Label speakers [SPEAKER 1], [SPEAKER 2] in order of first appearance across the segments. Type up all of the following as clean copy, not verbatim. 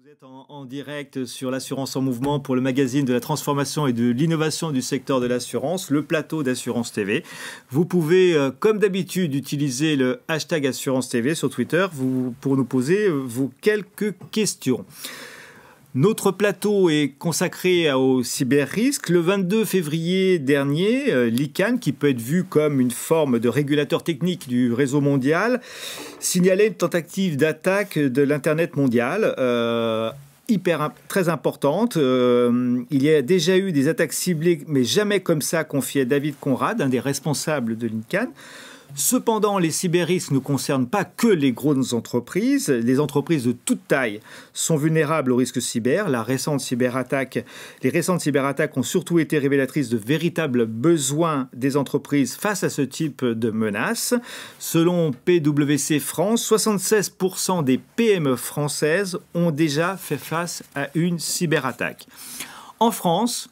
[SPEAKER 1] Vous êtes en direct sur l'assurance en mouvement pour le magazine de la transformation et de l'innovation du secteur de l'assurance, le plateau d'Assurance TV. Vous pouvez, comme d'habitude, utiliser le hashtag Assurance TV sur Twitter pour nous poser vos quelques questions. Notre plateau est consacré au cyber-risque. Le 22 février dernier, l'ICANN, qui peut être vu comme une forme de régulateur technique du réseau mondial, signalait une tentative d'attaque de l'Internet mondial, très importante. Il y a déjà eu des attaques ciblées, mais jamais comme ça, confiait David Conrad, un des responsables de l'ICANN. Cependant, les cyber-risques ne concernent pas que les grosses entreprises. Les entreprises de toute taille sont vulnérables aux risques cyber. Les récentes cyberattaques ont surtout été révélatrices de véritables besoins des entreprises face à ce type de menaces. Selon PwC France, 76% des PME françaises ont déjà fait face à une cyberattaque. En France,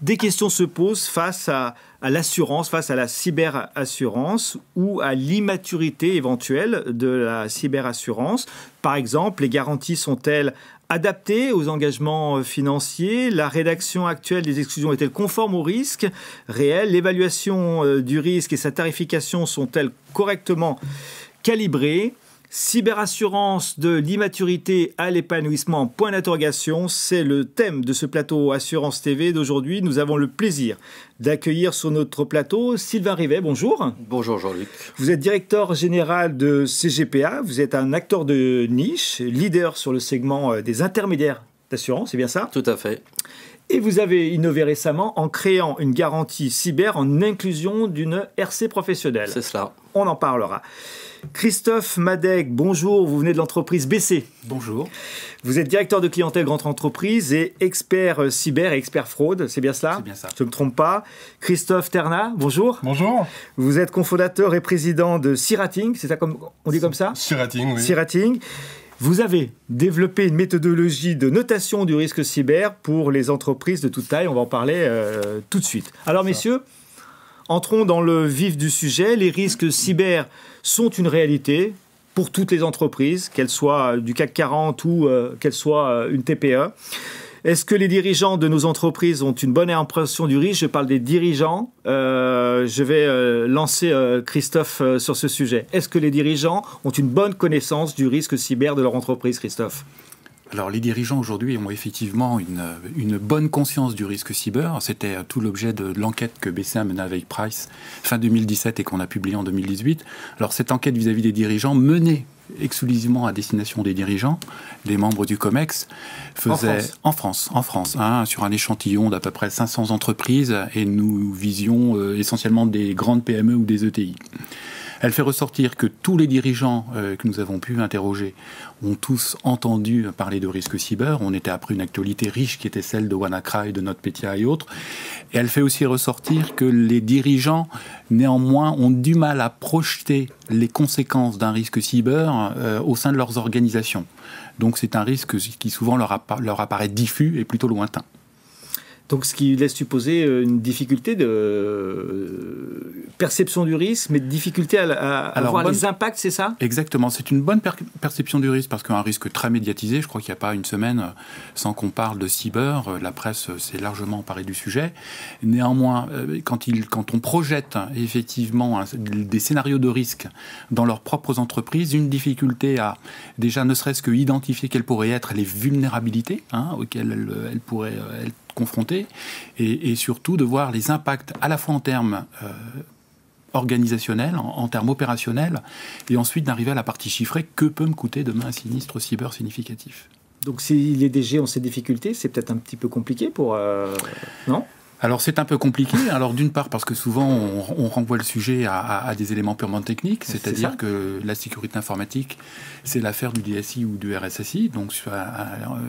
[SPEAKER 1] des questions se posent face à l'assurance, face à la cyberassurance ou à l'immaturité éventuelle de la cyberassurance. Par exemple, les garanties sont-elles adaptées aux engagements financiers? La rédaction actuelle des exclusions est-elle conforme aux risques réels? L'évaluation du risque et sa tarification sont-elles correctement calibrées? Cyberassurance de l'immaturité à l'épanouissement, point d'interrogation, c'est le thème de ce plateau Assurance TV d'aujourd'hui. Nous avons le plaisir d'accueillir sur notre plateau Sylvain Rivet. Bonjour.
[SPEAKER 2] Bonjour Jean-Luc.
[SPEAKER 1] Vous êtes directeur général de CGPA, vous êtes un acteur de niche, leader sur le segment des intermédiaires d'assurance, c'est bien ça?
[SPEAKER 2] Tout à fait.
[SPEAKER 1] Et vous avez innové récemment en créant une garantie cyber en inclusion d'une RC professionnelle.
[SPEAKER 2] C'est cela.
[SPEAKER 1] On en parlera. Christophe Madec, bonjour, vous venez de l'entreprise BC.
[SPEAKER 3] Bonjour.
[SPEAKER 1] Vous êtes directeur de clientèle grande entreprise et expert cyber et expert fraude, c'est bien cela?
[SPEAKER 3] C'est bien ça.
[SPEAKER 1] Je ne me trompe pas. Christophe Ternat, bonjour.
[SPEAKER 4] Bonjour.
[SPEAKER 1] Vous êtes cofondateur et président de C-Rating, c'est ça comme on dit comme ça?
[SPEAKER 4] C-Rating, oui.
[SPEAKER 1] C-Rating. Vous avez développé une méthodologie de notation du risque cyber pour les entreprises de toute taille. On va en parler tout de suite. Alors, messieurs, entrons dans le vif du sujet. Les risques cyber sont une réalité pour toutes les entreprises, qu'elles soient du CAC 40 ou qu'elles soient une TPE. Est-ce que les dirigeants de nos entreprises ont une bonne impression du risque? Je parle des dirigeants. Je vais lancer Christophe sur ce sujet. Est-ce que les dirigeants ont une bonne connaissance du risque cyber de leur entreprise, Christophe?
[SPEAKER 3] Alors, les dirigeants aujourd'hui ont effectivement une bonne conscience du risque cyber. C'était tout l'objet de l'enquête que BC a menée avec Price fin 2017 et qu'on a publiée en 2018. Alors, cette enquête vis-à-vis des dirigeants menée exclusivement à destination des dirigeants, les membres du COMEX, faisait en France, sur un échantillon d'à peu près 500 entreprises, et nous visions essentiellement des grandes PME ou des ETI. Elle fait ressortir que tous les dirigeants que nous avons pu interroger ont tous entendu parler de risque cyber. On était après une actualité riche qui était celle de WannaCry, de NotPetya et autres. Et elle fait aussi ressortir que les dirigeants, néanmoins, ont du mal à projeter les conséquences d'un risque cyber au sein de leurs organisations. Donc c'est un risque qui souvent leur apparaît diffus et plutôt lointain.
[SPEAKER 1] Donc, ce qui laisse supposer une difficulté de perception du risque, mais de difficulté à voir les impacts, c'est ça?
[SPEAKER 3] Exactement. C'est une bonne perception du risque, parce qu'un risque très médiatisé, je crois qu'il n'y a pas une semaine sans qu'on parle de cyber. La presse s'est largement emparée du sujet. Néanmoins, quand on projette effectivement des scénarios de risque dans leurs propres entreprises, une difficulté à, déjà, ne serait-ce que identifier quelles pourraient être les vulnérabilités auxquelles elles pourraient être confrontés, et surtout de voir les impacts à la fois en termes organisationnels, en termes opérationnels, et ensuite d'arriver à la partie chiffrée. Que peut me coûter demain un sinistre cyber significatif?
[SPEAKER 1] Donc si les DG ont ces difficultés, c'est peut-être un petit peu compliqué pour... Non ?
[SPEAKER 3] Alors c'est un peu compliqué. Alors d'une part parce que souvent on renvoie le sujet à des éléments purement techniques, c'est-à-dire que la sécurité informatique c'est l'affaire du DSI ou du RSSI. Donc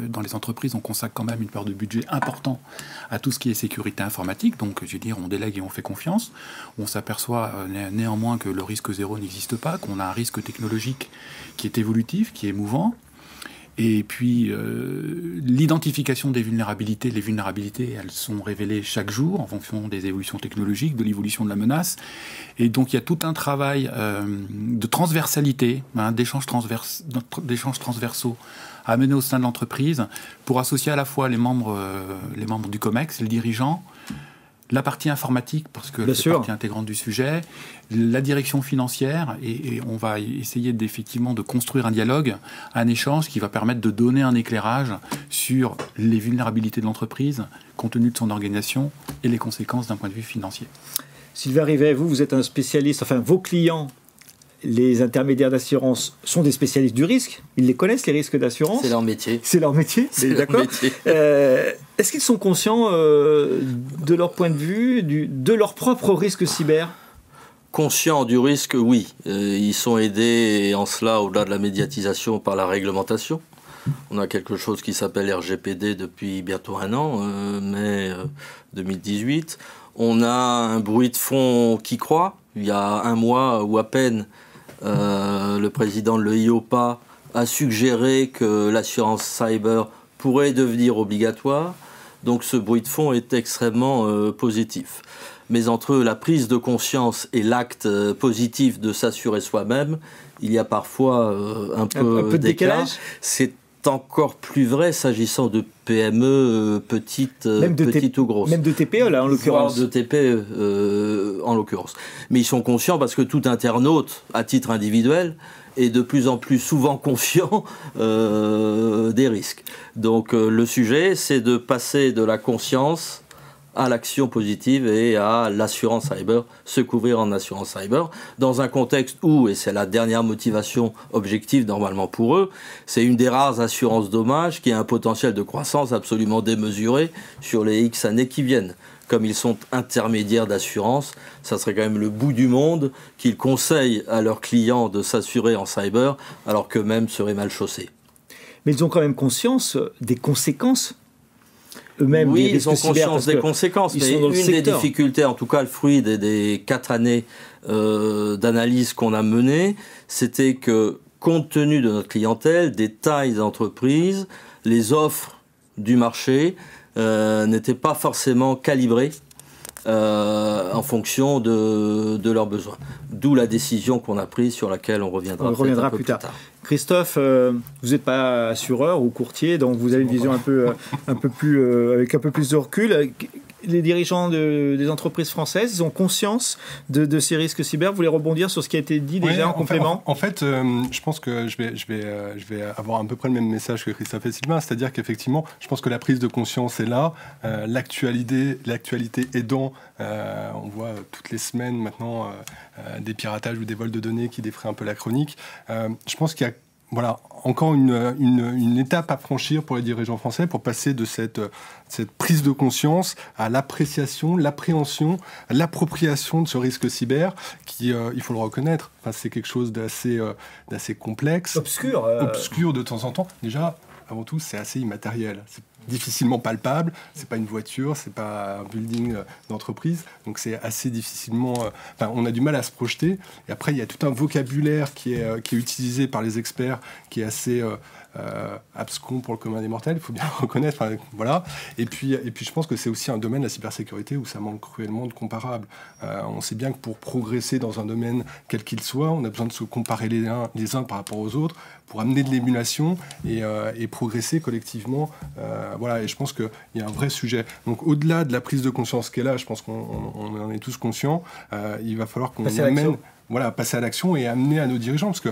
[SPEAKER 3] dans les entreprises on consacre quand même une part de budget important à tout ce qui est sécurité informatique. Donc je veux dire on délègue et on fait confiance. On s'aperçoit néanmoins que le risque zéro n'existe pas, qu'on a un risque technologique qui est évolutif, qui est mouvant. Et puis, l'identification des vulnérabilités. Les vulnérabilités, elles sont révélées chaque jour en fonction des évolutions technologiques, de l'évolution de la menace. Et donc, il y a tout un travail de transversalité, d'échanges transversaux à mener au sein de l'entreprise pour associer à la fois les membres du COMEX, les dirigeants, la partie informatique, parce que c'est partie intégrante du sujet, la direction financière, et on va essayer effectivement de construire un dialogue, un échange qui va permettre de donner un éclairage sur les vulnérabilités de l'entreprise, compte tenu de son organisation, et les conséquences d'un point de vue financier.
[SPEAKER 1] Sylvain Rivet, vous êtes un spécialiste, enfin vos clients, les intermédiaires d'assurance sont des spécialistes du risque. Ils les connaissent, les risques d'assurance.
[SPEAKER 2] C'est leur métier.
[SPEAKER 1] C'est leur métier, d'accord. Est-ce qu'ils sont conscients de leur point de vue, de leur propre risque cyber ?
[SPEAKER 2] Conscients du risque, oui. Ils sont aidés, et en cela, au-delà de la médiatisation, par la réglementation. On a quelque chose qui s'appelle RGPD depuis bientôt 1 an, mai 2018. On a un bruit de fond qui croît. Il y a 1 mois ou à peine, le président de l'EIOPA a suggéré que l'assurance cyber pourrait devenir obligatoire. Donc ce bruit de fond est extrêmement positif. Mais entre la prise de conscience et l'acte positif de s'assurer soi-même, il y a parfois un peu
[SPEAKER 1] de décalage.
[SPEAKER 2] C'est encore plus vrai s'agissant de PME petites ou grosses.
[SPEAKER 1] Même de TPE, là, en l'occurrence.
[SPEAKER 2] De TPE, en l'occurrence. Mais ils sont conscients parce que tout internaute, à titre individuel, est de plus en plus souvent conscient des risques. Donc le sujet, c'est de passer de la conscience à l'action positive et à l'assurance cyber, se couvrir en assurance cyber, dans un contexte où, et c'est la dernière motivation objective normalement pour eux, c'est une des rares assurances dommages qui a un potentiel de croissance absolument démesuré sur les X années qui viennent. Comme ils sont intermédiaires d'assurance, ça serait quand même le bout du monde qu'ils conseillent à leurs clients de s'assurer en cyber, alors qu'eux-mêmes seraient mal chaussés.
[SPEAKER 1] Mais ils ont quand même conscience des conséquences eux-mêmes.
[SPEAKER 2] Oui, ils ont conscience des conséquences. Mais une des difficultés, en tout cas le fruit des 4 années d'analyse qu'on a menées, c'était que, compte tenu de notre clientèle, des tailles d'entreprise, les offres du marché n'étaient pas forcément calibrées en fonction de leurs besoins. D'où la décision qu'on a prise, sur laquelle on reviendra
[SPEAKER 1] plus tard. Christophe, vous n'êtes pas assureur ou courtier, donc vous avez une vision avec un peu plus de recul. Les dirigeants des entreprises françaises, ils ont conscience de ces risques cyber. Vous voulez rebondir sur ce qui a été dit déjà en complément ?
[SPEAKER 4] En fait, je pense que je vais avoir à peu près le même message que Christophe et Sylvain, c'est-à-dire qu'effectivement, je pense que la prise de conscience est là. L'actualité aidant, on voit toutes les semaines maintenant des piratages ou des vols de données qui défraient un peu la chronique. Je pense qu'il y a encore une étape à franchir pour les dirigeants français pour passer de cette prise de conscience à l'appréciation, l'appréhension, l'appropriation de ce risque cyber qui, il faut le reconnaître, c'est quelque chose d'assez complexe. Obscur de temps en temps. Déjà, avant tout, c'est assez immatériel. C'est difficilement palpable, c'est pas une voiture, c'est pas un building d'entreprise, donc c'est assez difficilement... on a du mal à se projeter. Et après, il y a tout un vocabulaire qui est utilisé par les experts, qui est assez abscon pour le commun des mortels, il faut bien le reconnaître. Voilà. Et puis, je pense que c'est aussi un domaine, la cybersécurité, où ça manque cruellement de comparables. On sait bien que pour progresser dans un domaine quel qu'il soit, on a besoin de se comparer les uns par rapport aux autres, pour amener de l'émulation et progresser collectivement. Et je pense qu'il y a un vrai sujet. Donc au-delà de la prise de conscience qui est là, je pense qu'on en est tous conscients, il va falloir qu'on amène... passer à l'action et amener à nos dirigeants, parce que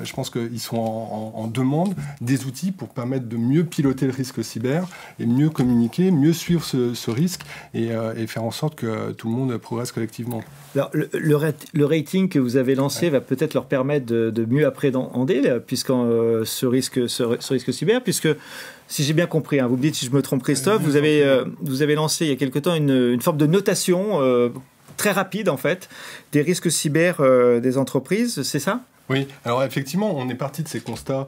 [SPEAKER 4] je pense qu'ils sont en demande des outils pour permettre de mieux piloter le risque cyber et mieux communiquer, mieux suivre ce risque et faire en sorte que tout le monde progresse collectivement.
[SPEAKER 1] Alors, le rating que vous avez lancé va peut-être leur permettre de mieux appréhender ce risque cyber, puisque si j'ai bien compris, vous me dites si je me trompe Christophe, vous avez lancé il y a quelque temps une forme de notation très rapide en fait des risques cyber des entreprises, c'est ça ?
[SPEAKER 4] Oui, alors effectivement, on est parti de ces constats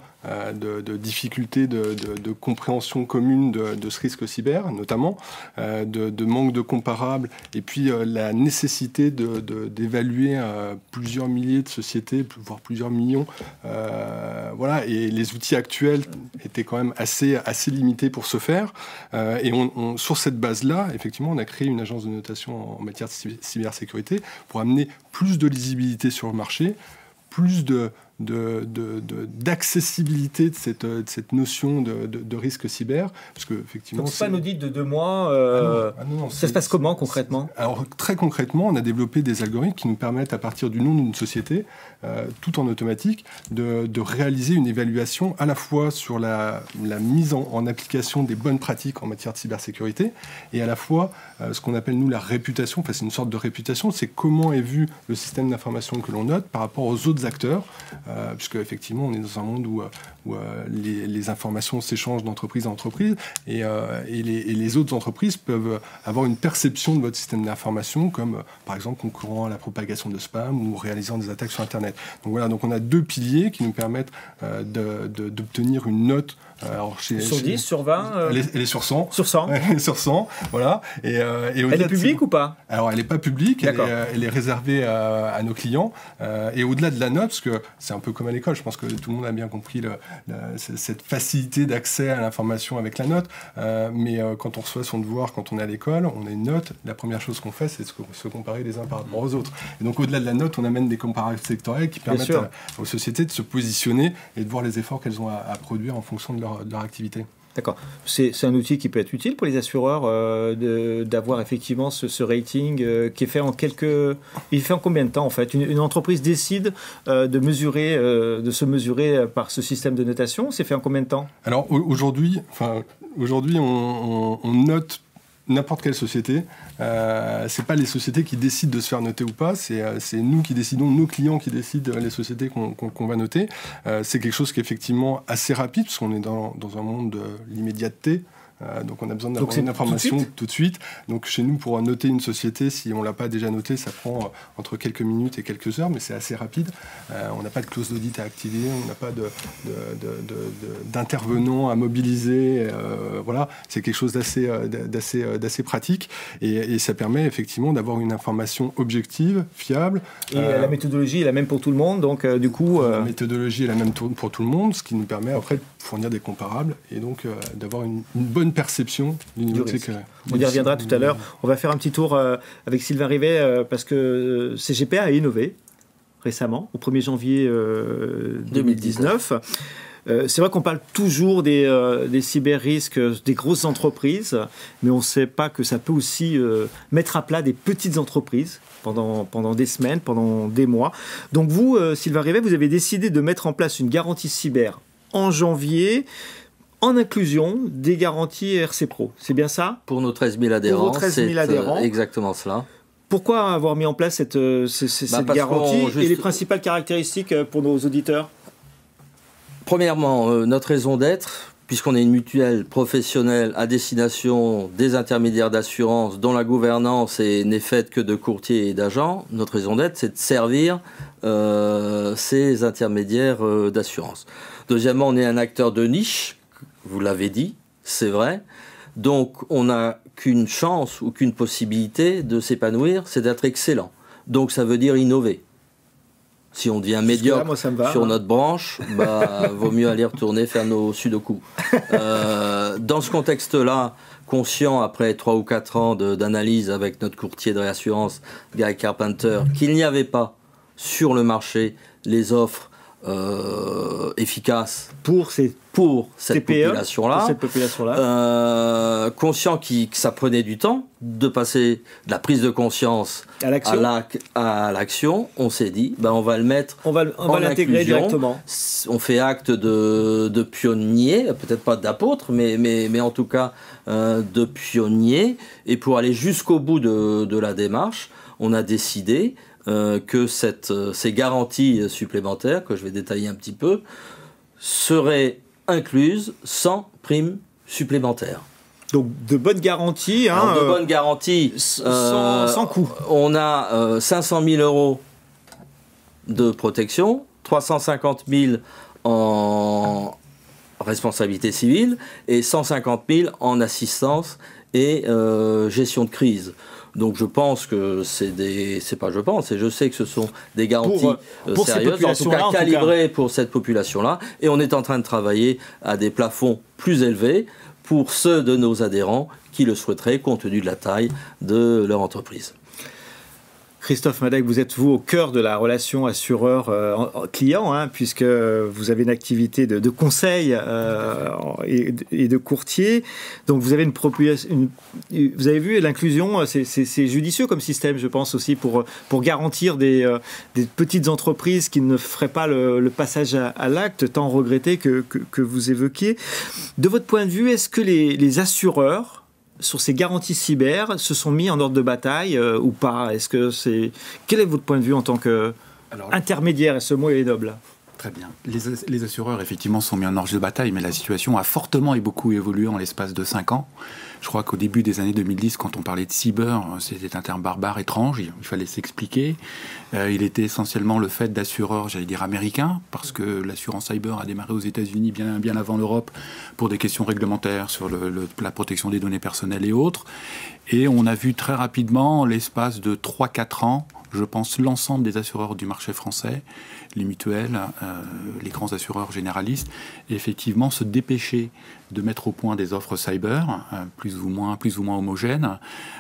[SPEAKER 4] de difficultés de compréhension commune de ce risque cyber, notamment, de manque de comparables, et puis la nécessité d'évaluer plusieurs milliers de sociétés, voire plusieurs millions. Voilà, et les outils actuels étaient quand même assez limités pour ce faire. Et sur cette base-là, effectivement, on a créé une agence de notation en matière de cybersécurité pour amener plus de lisibilité sur le marché, plus d'accessibilité de cette notion de risque cyber, parce que effectivement,
[SPEAKER 1] donc c'est pas un audit de 2 mois. Ça se passe comment concrètement?
[SPEAKER 4] Alors très concrètement, on a développé des algorithmes qui nous permettent, à partir du nom d'une société, tout en automatique, de réaliser une évaluation à la fois sur la mise en application des bonnes pratiques en matière de cybersécurité, et à la fois ce qu'on appelle nous la réputation. Enfin, c'est une sorte de réputation, c'est comment est vu le système d'information que l'on note par rapport aux autres acteurs. Puisque effectivement on est dans un monde où les informations s'échangent d'entreprise à entreprise, et les autres entreprises peuvent avoir une perception de votre système d'information comme par exemple concourant à la propagation de spam ou réalisant des attaques sur Internet. Donc voilà, donc on a 2 piliers qui nous permettent d'obtenir une note. Alors sur
[SPEAKER 1] 10, sur 20
[SPEAKER 4] elle est sur 100.
[SPEAKER 1] Sur 100.
[SPEAKER 4] Sur 100, voilà. Et
[SPEAKER 1] elle est publique ou pas?
[SPEAKER 4] Alors elle n'est pas publique, elle est réservée à nos clients. Et au-delà de la note, parce que c'est un peu comme à l'école, je pense que tout le monde a bien compris cette facilité d'accès à l'information avec la note. Mais quand on reçoit son devoir, quand on est à l'école, on a une note. La première chose qu'on fait, c'est se comparer les uns par rapport aux autres. Et donc au-delà de la note, on amène des comparatifs sectoriels qui permettent aux sociétés de se positionner et de voir les efforts qu'elles ont à produire en fonction de leur activité.
[SPEAKER 1] D'accord. C'est un outil qui peut être utile pour les assureurs d'avoir effectivement ce rating qui est fait en Il fait en combien de temps en fait? Une entreprise décide de se mesurer par ce système de notation. C'est fait en combien de temps? Alors
[SPEAKER 4] aujourd'hui, on note n'importe quelle société. C'est pas les sociétés qui décident de se faire noter ou pas, c'est nous qui décidons, nos clients qui décident les sociétés qu'on va noter. C'est quelque chose qui est effectivement assez rapide, parce qu'on est dans un monde de l'immédiateté. Donc on a besoin d'avoir une information tout de suite. Donc chez nous, pour noter une société, si on ne l'a pas déjà notée, ça prend entre quelques minutes et quelques heures, mais c'est assez rapide. On n'a pas de clause d'audit à activer, on n'a pas d'intervenants à mobiliser. Voilà, c'est quelque chose d'assez pratique, et ça permet effectivement d'avoir une information objective, fiable.
[SPEAKER 1] Et la méthodologie est la même pour tout le monde, donc du coup...
[SPEAKER 4] La méthodologie est la même pour tout le monde, ce qui nous permet après de fournir des comparables et donc d'avoir une bonne perception du niveau de sécurité.
[SPEAKER 1] On y reviendra tout à l'heure. On va faire un petit tour avec Sylvain Rivet parce que CGPA a innové récemment, au 1er janvier 2019. C'est vrai qu'on parle toujours des cyber-risques des grosses entreprises, mais on ne sait pas que ça peut aussi mettre à plat des petites entreprises pendant des semaines, pendant des mois. Donc vous, Sylvain Rivet, vous avez décidé de mettre en place une garantie cyber en janvier, en inclusion des garanties RC Pro. C'est bien ça?
[SPEAKER 2] Pour nos 13 000 adhérents.
[SPEAKER 1] Pour vos 13 000 adhérents.
[SPEAKER 2] Exactement cela.
[SPEAKER 1] Pourquoi avoir mis en place cette garantie et les principales caractéristiques pour nos auditeurs?
[SPEAKER 2] Premièrement, notre raison d'être, puisqu'on est une mutuelle professionnelle à destination des intermédiaires d'assurance dont la gouvernance n'est faite que de courtiers et d'agents, notre raison d'être, c'est de servir ces intermédiaires d'assurance. Deuxièmement, on est un acteur de niche, vous l'avez dit, c'est vrai. Donc, on n'a qu'une chance ou qu'une possibilité de s'épanouir, c'est d'être excellent. Donc, ça veut dire innover. Si on devient médiocre sur notre branche, vaut mieux aller retourner faire nos sudoku. Dans ce contexte-là, conscient après 3 ou 4 ans d'analyse avec notre courtier de réassurance, Guy Carpenter, qu'il n'y avait pas sur le marché les offres efficaces pour cette population-là, conscient que ça prenait du temps de passer de la prise de conscience à l'action, on s'est dit, on va le mettre
[SPEAKER 1] on va l'intégrer directement.
[SPEAKER 2] On fait acte de pionnier, peut-être pas d'apôtre, mais en tout cas de pionnier. Et pour aller jusqu'au bout de la démarche, on a décidé que ces garanties supplémentaires, que je vais détailler un petit peu, seraient incluses sans prime supplémentaire.
[SPEAKER 1] Donc de bonnes garanties.
[SPEAKER 2] De bonnes garanties.
[SPEAKER 1] Sans coût.
[SPEAKER 2] On a 500 000 € de protection 350 000 en responsabilité civile et 150 000 en assistance et gestion de crise. Donc je pense que je sais que ce sont des garanties
[SPEAKER 1] pour
[SPEAKER 2] sérieuses, en tout cas calibrées pour cette population-là. Et on est en train de travailler à des plafonds plus élevés pour ceux de nos adhérents qui le souhaiteraient compte tenu de la taille de leur entreprise.
[SPEAKER 1] Christophe Madec, vous êtes au cœur de la relation assureur-client, puisque vous avez une activité de conseil et de courtier. Donc vous avez vous avez vu l'inclusion, c'est judicieux comme système, je pense aussi pour garantir des petites entreprises qui ne feraient pas le passage à l'acte, tant regretté que vous évoquiez. De votre point de vue, est-ce que les assureurs sur ces garanties cyber se sont mis en ordre de bataille ou pas? Quel est votre point de vue en tant qu'intermédiaire? Et ce mot est noble.
[SPEAKER 3] Très bien. Les assureurs, effectivement, sont mis en ordre de bataille, mais la situation a fortement et beaucoup évolué en l'espace de 5 ans. Je crois qu'au début des années 2010, quand on parlait de cyber, c'était un terme barbare, étrange, il fallait s'expliquer. Il était essentiellement le fait d'assureurs, j'allais dire américains, parce que l'assurance cyber a démarré aux États-Unis bien avant l'Europe pour des questions réglementaires sur la protection des données personnelles et autres. Et on a vu très rapidement, l'espace de 3-4 ans, je pense, l'ensemble des assureurs du marché français, les mutuelles, les grands assureurs généralistes, effectivement se dépêcher de mettre au point des offres cyber, plus ou moins homogènes,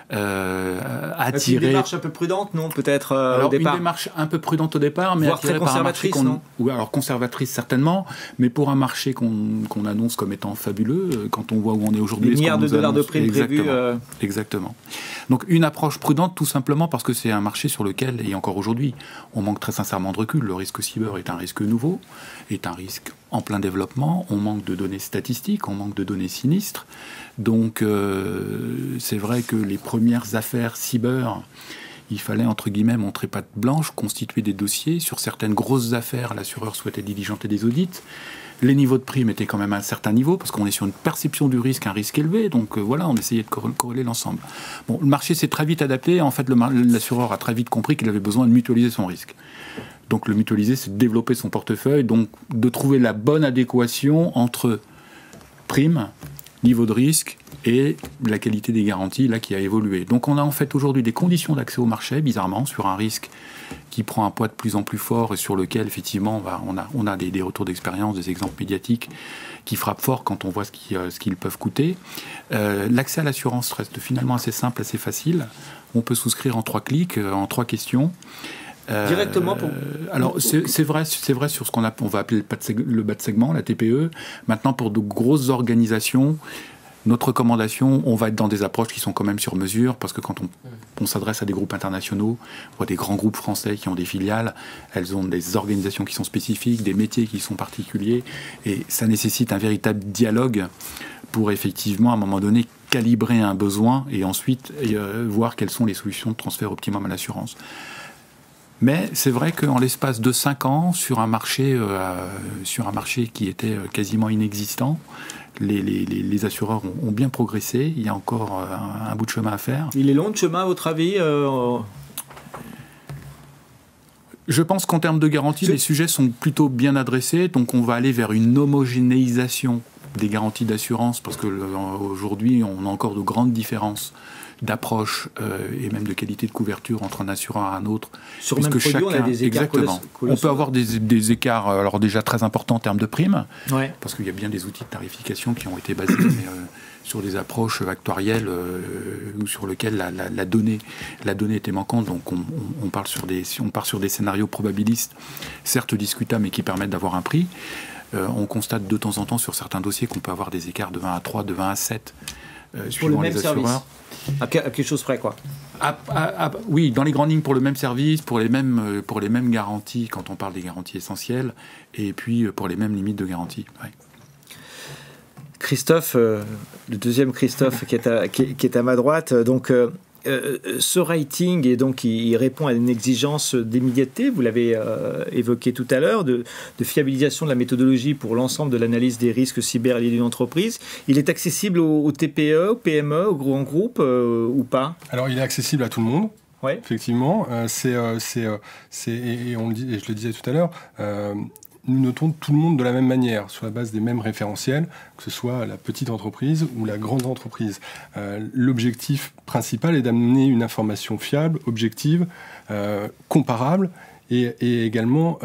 [SPEAKER 1] attirer... Une démarche un peu prudente, non, peut-être au départ.
[SPEAKER 3] Une démarche un peu prudente au départ, mais
[SPEAKER 1] voire très conservatrice, non ?
[SPEAKER 3] Oui, alors conservatrice certainement, mais pour un marché qu'on annonce comme étant fabuleux, quand on voit où on est aujourd'hui...
[SPEAKER 1] Des milliards de dollars de primes prévus.
[SPEAKER 3] Exactement. Donc une approche prudente, tout simplement parce que c'est un marché sur lequel, et encore aujourd'hui, on manque très sincèrement de recul. Le risque cyber est un risque nouveau, est un risque en plein développement, on manque de données statistiques, on manque de données sinistres. Donc c'est vrai que les premières affaires cyber, il fallait entre guillemets montrer patte blanche, constituer des dossiers. Sur certaines grosses affaires, l'assureur souhaitait diligenter des audits. Les niveaux de primes étaient quand même à un certain niveau, parce qu'on est sur une perception du risque, un risque élevé. Donc voilà, on essayait de corréler l'ensemble. Bon, le marché s'est très vite adapté. En fait, l'assureur a très vite compris qu'il avait besoin de mutualiser son risque. Donc le mutualiser, c'est de développer son portefeuille, donc de trouver la bonne adéquation entre prime, niveau de risque et la qualité des garanties là qui a évolué. Donc on a en fait aujourd'hui des conditions d'accès au marché, bizarrement, sur un risque qui prend un poids de plus en plus fort et sur lequel effectivement on a des retours d'expérience, des exemples médiatiques qui frappent fort quand on voit ce qu'ils peuvent coûter. L'accès à l'assurance reste finalement assez simple, assez facile. On peut souscrire en 3 clics, en 3 questions.
[SPEAKER 1] Directement pour...
[SPEAKER 3] Alors c'est vrai sur ce qu'on va appeler le bas de segment, la TPE. Maintenant, pour de grosses organisations, notre recommandation, on va être dans des approches qui sont quand même sur mesure, parce que quand on s'adresse à des groupes internationaux, on voit des grands groupes français qui ont des filiales, elles ont des organisations qui sont spécifiques, des métiers qui sont particuliers, et ça nécessite un véritable dialogue pour effectivement, à un moment donné, calibrer un besoin et ensuite voir quelles sont les solutions de transfert optimum à l'assurance. Mais c'est vrai qu'en l'espace de 5 ans, sur un marché qui était quasiment inexistant, les assureurs ont bien progressé. Il y a encore un bout de chemin à faire.
[SPEAKER 1] Il est long le chemin, à votre avis
[SPEAKER 3] Je pense qu'en termes de garantie, les sujets sont plutôt bien adressés. Donc on va aller vers une homogénéisation des garanties d'assurance, parce qu'aujourd'hui, on a encore de grandes différences d'approche et même de qualité de couverture entre un assureur et un autre.
[SPEAKER 1] Sur le même produit, on a des écarts.
[SPEAKER 3] Exactement. On peut avoir des écarts alors déjà très importants en termes de primes, parce qu'il y a bien des outils de tarification qui ont été basés sur des approches actuarielles sur lesquelles la donnée était manquante. Donc on part sur des scénarios probabilistes, certes discutables, mais qui permettent d'avoir un prix. On constate de temps en temps sur certains dossiers qu'on peut avoir des écarts de 20 à 3, de 20 à 7 suivant les assureurs.
[SPEAKER 1] À quelque chose près, quoi.
[SPEAKER 3] Oui, dans les grandes lignes pour le même service, pour les mêmes garanties quand on parle des garanties essentielles, et puis pour les mêmes limites de garantie. Ouais.
[SPEAKER 1] Christophe, le deuxième Christophe qui est à ma droite, donc ce rating, et donc il répond à une exigence d'immédiateté, vous l'avez évoqué tout à l'heure, de fiabilisation de la méthodologie pour l'ensemble de l'analyse des risques cyber liés d'une entreprise. Il est accessible aux TPE, aux PME, aux grands groupes ou pas?
[SPEAKER 4] Alors il est accessible à tout le monde.
[SPEAKER 1] Ouais.
[SPEAKER 4] Effectivement, et on le dit, et je le disais tout à l'heure, nous notons tout le monde de la même manière, sur la base des mêmes référentiels, que ce soit la petite entreprise ou la grande entreprise. L'objectif principal est d'amener une information fiable, objective, comparable, et également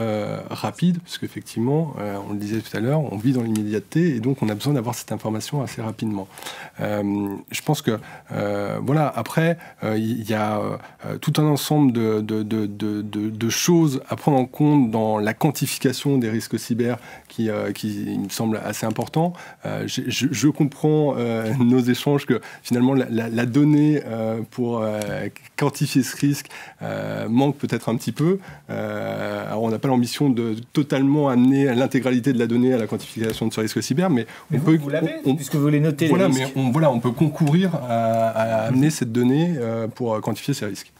[SPEAKER 4] rapide, parce qu'effectivement, on le disait tout à l'heure, on vit dans l'immédiateté, et donc on a besoin d'avoir cette information assez rapidement. Je pense que, voilà, après, il y a tout un ensemble de choses à prendre en compte dans la quantification des risques cyber qui me semble assez important. Je comprends nos échanges que finalement la donnée pour quantifier ce risque manque peut-être un petit peu. Alors on n'a pas l'ambition de totalement amener l'intégralité de la donnée à la quantification de ce risque cyber, mais
[SPEAKER 1] vous l'avez, puisque vous les notez.
[SPEAKER 4] Voilà,
[SPEAKER 1] les
[SPEAKER 4] mais
[SPEAKER 1] risques.
[SPEAKER 4] on peut concourir à amener cette donnée pour quantifier ces risques.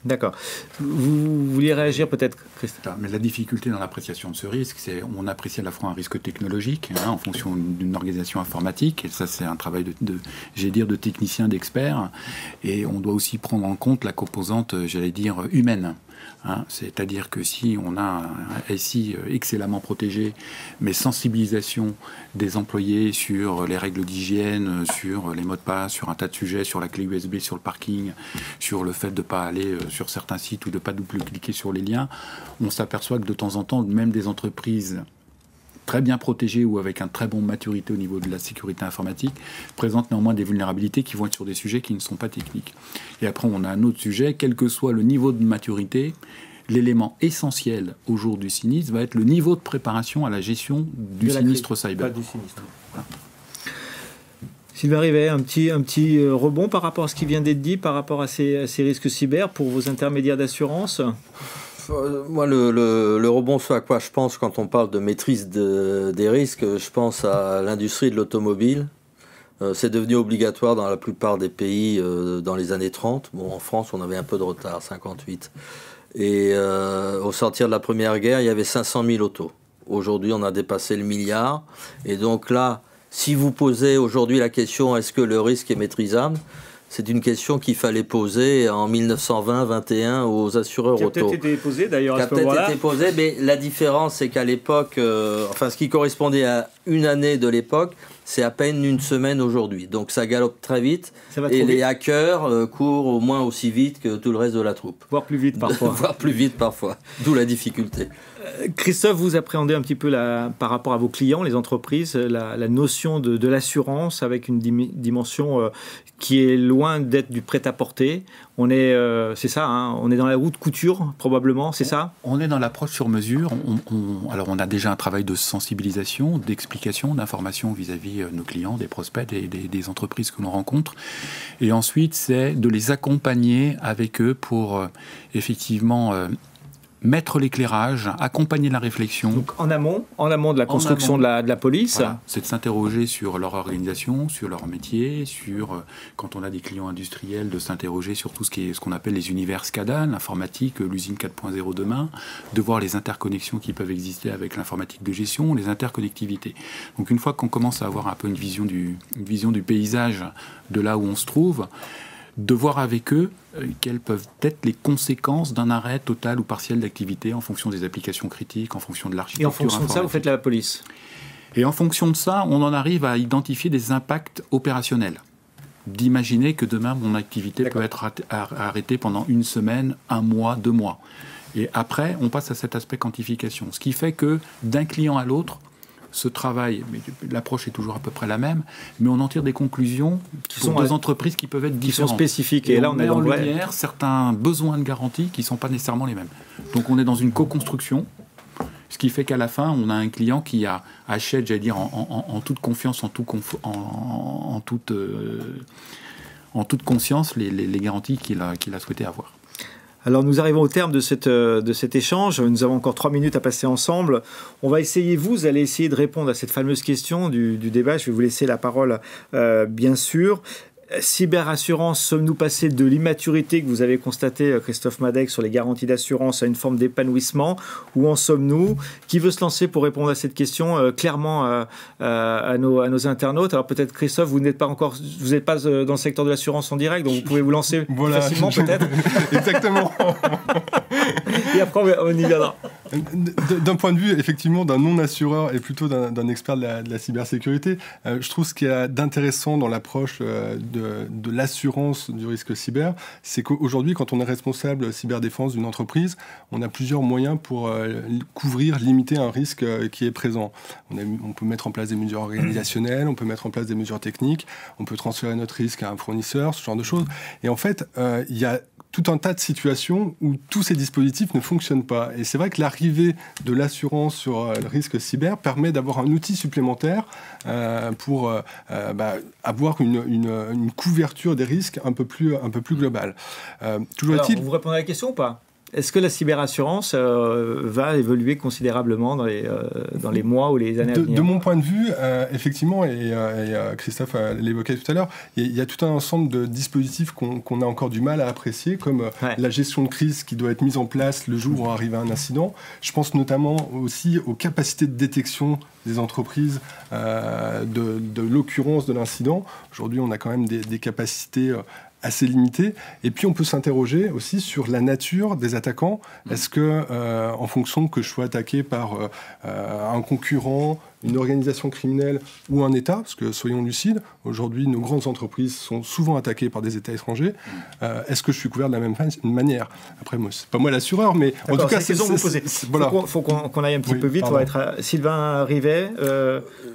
[SPEAKER 1] D'accord. Vous vouliez réagir peut-être, Christophe?
[SPEAKER 3] Mais la difficulté dans l'appréciation de ce risque, c'est on apprécie à la fois un risque technologique en fonction d'une organisation informatique, et ça c'est un travail de technicien, d'expert, et on doit aussi prendre en compte la composante, humaine. C'est-à-dire que si on a un SI excellemment protégé, mais sensibilisation des employés sur les règles d'hygiène, sur les mots de passe, sur un tas de sujets, sur la clé USB, sur le parking, sur le fait de ne pas aller sur certains sites ou de ne pas double-cliquer sur les liens, on s'aperçoit que de temps en temps, même des entreprises très bien protégées ou avec un très bon maturité au niveau de la sécurité informatique, présentent néanmoins des vulnérabilités qui vont être sur des sujets qui ne sont pas techniques. Et après, on a un autre sujet, quel que soit le niveau de maturité, l'élément essentiel au jour du sinistre va être le niveau de préparation à la gestion du sinistre cyber.
[SPEAKER 1] Pas du sinistre. Voilà. Sylvain Rivet, un petit rebond par rapport à ce qui vient d'être dit, par rapport à ces risques cyber pour vos intermédiaires d'assurance?
[SPEAKER 2] Moi, le rebond, ce à quoi je pense quand on parle de maîtrise des risques, je pense à l'industrie de l'automobile. C'est devenu obligatoire dans la plupart des pays dans les années 30. Bon, en France, on avait un peu de retard, 58. Et au sortir de la Première Guerre, il y avait 500 000 autos. Aujourd'hui, on a dépassé le milliard. Et donc là, si vous posez aujourd'hui la question, est-ce que le risque est maîtrisable ? C'est une question qu'il fallait poser en 1920-21 aux assureurs auto.
[SPEAKER 1] Qui a peut-être été posée d'ailleurs à ce moment-là.
[SPEAKER 2] Qui a peut-être été posée, mais la différence, c'est qu'à l'époque, ce qui correspondait à une année de l'époque, c'est à peine une semaine aujourd'hui. Donc ça galope très vite. Et les hackers courent au moins aussi vite que tout le reste de la troupe.
[SPEAKER 1] Voire plus vite parfois.
[SPEAKER 2] Voire plus vite parfois. D'où la difficulté.
[SPEAKER 1] Christophe, vous appréhendez un petit peu par rapport à vos clients, les entreprises, la notion de l'assurance avec une dimension qui est loin d'être du prêt-à-porter. On est, c'est ça, on est dans la haute couture probablement, c'est ça ?
[SPEAKER 3] On est dans l'approche sur mesure. Alors on a déjà un travail de sensibilisation, d'explication, d'information vis-à-vis de nos clients, des prospects, des entreprises que l'on rencontre. Et ensuite, c'est de les accompagner avec eux pour effectivement mettre l'éclairage, accompagner la réflexion.
[SPEAKER 1] Donc en amont de la construction de la police.
[SPEAKER 3] Voilà, c'est de s'interroger sur leur organisation, sur leur métier, sur, quand on a des clients industriels, de s'interroger sur tout ce qu'on appelle les univers SCADA, l'informatique, l'usine 4.0 demain, de voir les interconnexions qui peuvent exister avec l'informatique de gestion, les interconnectivités. Donc une fois qu'on commence à avoir un peu une vision du paysage de là où on se trouve, de voir avec eux quelles peuvent être les conséquences d'un arrêt total ou partiel d'activité en fonction des applications critiques, en fonction de l'architecture.
[SPEAKER 1] Et en fonction de ça, vous faites la police.
[SPEAKER 3] Et en fonction de ça, on en arrive à identifier des impacts opérationnels. D'imaginer que demain, mon activité peut être arrêtée pendant une semaine, un mois, 2 mois. Et après, on passe à cet aspect quantification. Ce qui fait que d'un client à l'autre, ce travail, mais l'approche est toujours à peu près la même, mais on en tire des conclusions qui sont deux entreprises qui peuvent être différentes.
[SPEAKER 1] Qui sont spécifiques. Et là, on est
[SPEAKER 3] en lumière certains besoins de garantie qui ne sont pas nécessairement les mêmes. Donc on est dans une co-construction, ce qui fait qu'à la fin, on a un client qui achète, j'allais dire, en toute confiance, en toute conscience, les garanties qu'il a souhaité avoir.
[SPEAKER 1] Alors nous arrivons au terme de cet échange. Nous avons encore 3 minutes à passer ensemble. On va essayer, vous allez essayer de répondre à cette fameuse question du débat. Je vais vous laisser la parole, bien sûr. cyberassurance, sommes-nous passés de l'immaturité que vous avez constaté, Christophe Madec, sur les garanties d'assurance à une forme d'épanouissement? Où en sommes-nous? Qui veut se lancer pour répondre à cette question clairement à nos internautes? Alors peut-être Christophe, vous n'êtes pas dans le secteur de l'assurance en direct, donc vous pouvez vous lancer facilement peut-être.
[SPEAKER 4] Exactement.
[SPEAKER 1] Et après on y viendra.
[SPEAKER 4] D'un point de vue, effectivement, d'un non-assureur et plutôt d'un expert de la cybersécurité, je trouve ce qu'il y a d'intéressant dans l'approche de l'assurance du risque cyber, c'est qu'aujourd'hui, quand on est responsable cyberdéfense d'une entreprise, on a plusieurs moyens pour couvrir, limiter un risque qui est présent. On peut mettre en place des mesures organisationnelles, on peut mettre en place des mesures techniques, on peut transférer notre risque à un fournisseur, ce genre de choses. Et en fait, il y a tout un tas de situations où tous ces dispositifs ne fonctionnent pas. Et c'est vrai que l'arrivée de l'assurance sur le risque cyber permet d'avoir un outil supplémentaire pour avoir une couverture des risques un peu plus globale.
[SPEAKER 1] Toujours est-il... Vous répondez à la question ou pas ? Est-ce que la cyberassurance va évoluer considérablement dans les mois ou les années à venir ?
[SPEAKER 4] De mon point de vue, effectivement, et Christophe l'évoquait tout à l'heure, il y a tout un ensemble de dispositifs qu'on a encore du mal à apprécier, comme la gestion de crise qui doit être mise en place le jour où arrive un incident. Je pense notamment aussi aux capacités de détection des entreprises de l'occurrence de l'incident. Aujourd'hui, on a quand même des capacités assez limité. Et puis on peut s'interroger aussi sur la nature des attaquants. Est-ce que, en fonction que je sois attaqué par un concurrent, une organisation criminelle ou un État, parce que soyons lucides, aujourd'hui nos grandes entreprises sont souvent attaquées par des États étrangers, est-ce que je suis couvert de la même manière? Après, moi, c'est pas moi l'assureur, mais en tout cas,
[SPEAKER 1] c'est question que vous posez. Voilà. Faut qu'on aille un petit peu vite. On va être Sylvain Rivet,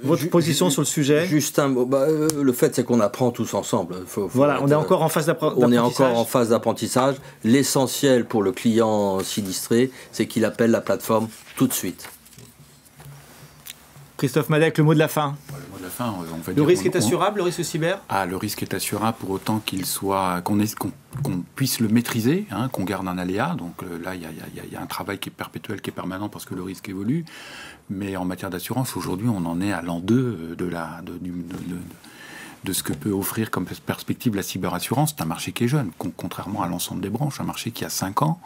[SPEAKER 1] votre position sur le sujet.
[SPEAKER 2] Juste un mot. Le fait, c'est qu'on apprend tous ensemble.
[SPEAKER 1] On est encore en phase d'apprentissage.
[SPEAKER 2] On est encore en phase d'apprentissage. L'essentiel pour le client sinistré, c'est qu'il appelle la plateforme tout de suite.
[SPEAKER 1] Christophe Madec, le mot de la fin.
[SPEAKER 3] Le mot de la fin, on va
[SPEAKER 1] le risque est assurable, le risque cyber ?
[SPEAKER 3] Le risque est assurable pour autant qu'on puisse le maîtriser, qu'on garde un aléa. Donc là, il y a un travail qui est perpétuel, qui est permanent parce que le risque évolue. Mais en matière d'assurance, aujourd'hui, on en est à l'an 2 de ce que peut offrir comme perspective la cyberassurance. C'est un marché qui est jeune, contrairement à l'ensemble des branches, un marché qui a 5 ans,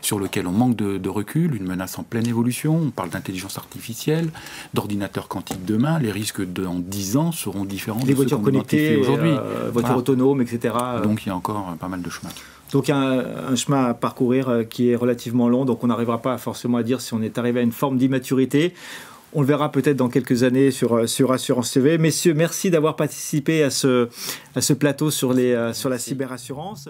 [SPEAKER 3] sur lequel on manque de recul, une menace en pleine évolution. On parle d'intelligence artificielle, d'ordinateurs quantiques demain. Les risques dans 10 ans seront différents
[SPEAKER 1] des voitures connectées aujourd'hui, voitures autonomes, etc.
[SPEAKER 3] Donc il y a encore pas mal de chemin.
[SPEAKER 1] Donc il y a un chemin à parcourir qui est relativement long, donc on n'arrivera pas forcément à dire si on est arrivé à une forme d'immaturité. On le verra peut-être dans quelques années sur Assurance TV. Messieurs, merci d'avoir participé à ce plateau sur la cyberassurance.